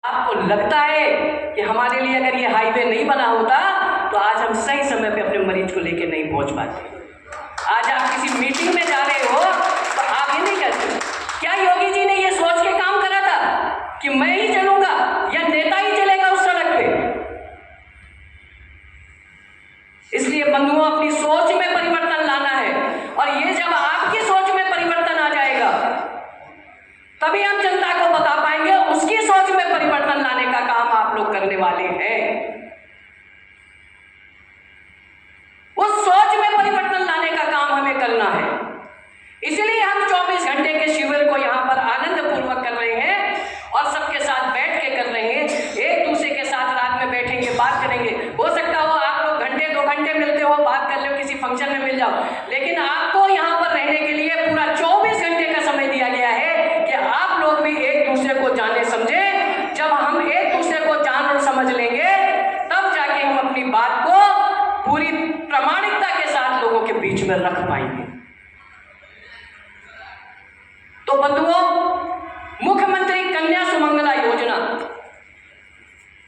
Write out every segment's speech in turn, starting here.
आपको लगता है कि हमारे लिए अगर ये हाईवे नहीं बना होता तो आज हम सही समय पे अपने मरीज को लेके नहीं पहुंच पाते। आज आप किसी मीटिंग में जा रहे हो तो आप ये नहीं कहते क्या योगी जी ने ये सोच के काम करा था कि मैं ही चलूंगा या नेता ही चलेगा उस सड़क पे। इसलिए बंधुओं, अपनी सोच में परिवर्तन लाना है और ये जब आपकी सोच में परिवर्तन आ जाएगा तभी हम जनता को बता पाएंगे। उसकी सोच में परिवर्तन लाने का काम आप लोग करने वाले हैं। उस सोच में परिवर्तन लाने का काम हमें करना है। इसलिए हम 24 घंटे के शिविर को यहाँ पर आनंद पूर्वक कर रहे हैं और सबके साथ बैठ के कर रहे हैं। एक दूसरे के साथ रात में बैठेंगे, बात करेंगे। हो सकता हो आप लोग घंटे 2 घंटे मिलते हो, बात कर लो, किसी फंक्शन में मिल जाओ, लेकिन आपको यहाँ पर रहने के लिए पूरा 24 घंटे का समय दिया गया है कि आप लोग भी एक दूसरे को जाने समझे। जब हम एक दूसरे को जान और समझ लेंगे तब जाके हम अपनी बात को पूरी प्रामाणिकता के साथ लोगों के बीच में रख पाएंगे। तो बंधुओं, मुख्यमंत्री कन्या सुमंगला योजना,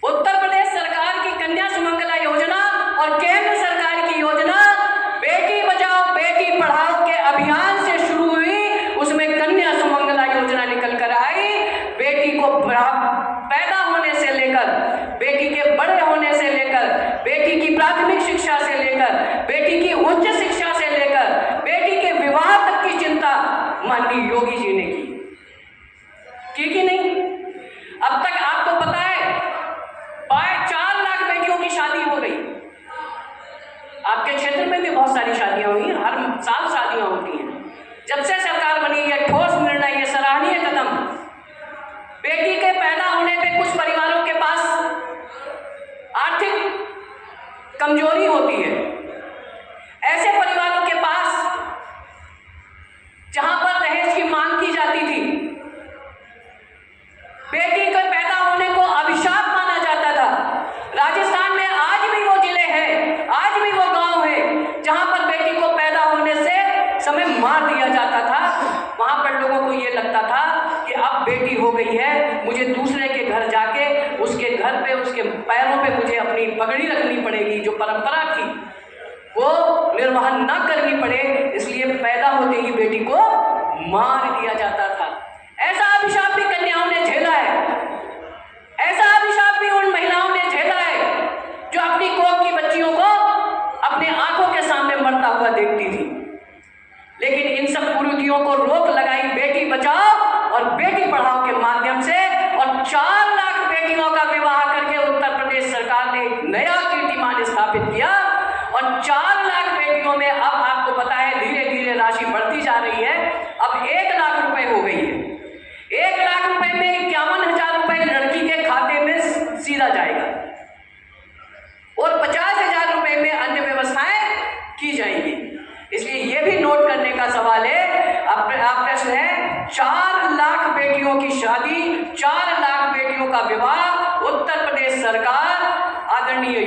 उत्तर प्रदेश सरकार की कन्या सुमंगला योजना और केंद्र सरकार की योजना बेटी बचाओ बेटी पढ़ाओ के अभियान से शुरू हुई। उसमें कन्या सुमंगला योजना निकल कर आई। बेटी को पैदा होने से लेकर, बेटी के बड़े होने से लेकर, बेटी की प्राथमिक शिक्षा से लेकर, बेटी की उच्च शिक्षा से लेकर, बेटी के विवाह तक की चिंता माननीय योगी जी ने की कि नहीं? अब तक आपको पता है 4 लाख बेटियों की शादी हो गई। आपके क्षेत्र में भी बहुत सारी शादियां हुई, हर साल शादियां होती हैं। जब से सरकार बनी है, ठोस निर्णय, ये सराहनीय कदम। बेटी के पैदा होने पे कुछ परिवारों के पास आर्थिक कमजोरी होती है। ऐसे परिवारों के पास जहां पर दहेज की मांग की जाती थी, बेटी के पैदा होने को अभिशाप माना जाता था। राजस्थान में आज भी वो जिले हैं, आज भी वो गांव है जहां पर बेटी को पैदा होने से समय मार दिया जाता था। वहां पर लोगों को ये लगता था कि अब बेटी हो गई है, मुझे दूसरे के घर जाके उसके घर पे, उसके पैरों पे मुझे अपनी पगड़ी रखनी पड़ेगी। जो परंपरा थी वो निर्वहन न करनी पड़े, इसलिए पैदा होते ही बेटी को मार दिया जाता था। ऐसा अभिशाप भी कन्याओं ने झेला है। ऐसा अभिशाप भी उन महिलाओं ने झेला है जो अपनी कोख की बच्चियों को अपने आंखों के सामने मरता हुआ देखती थी। लेकिन इन सब कुरीतियों को रोक लगाई बेटी बचाओ और बेटी पढ़ाओ के माध्यम से, और 4 लाख बेटियों का विवाह करके उत्तर प्रदेश सरकार ने एक नया कीर्तिमान स्थापित किया। और 4 लाख बेटियों में अब आपको पता है धीरे धीरे राशि बढ़ती जा रही है। अब 1 लाख रुपए हो गई है। 1 लाख रुपए में 51,000 रुपए लड़की के खाते में सीधा जाएगा और 50,000 रुपए में अन्य व्यवस्थाएं की जाएंगी। इसलिए यह भी नोट करने का सवाल है। अब प्रश्न है, 4 लाख बेटियों की शादी, 4 लाख बेटियों का विवाह उत्तर प्रदेश सरकार आदरणीय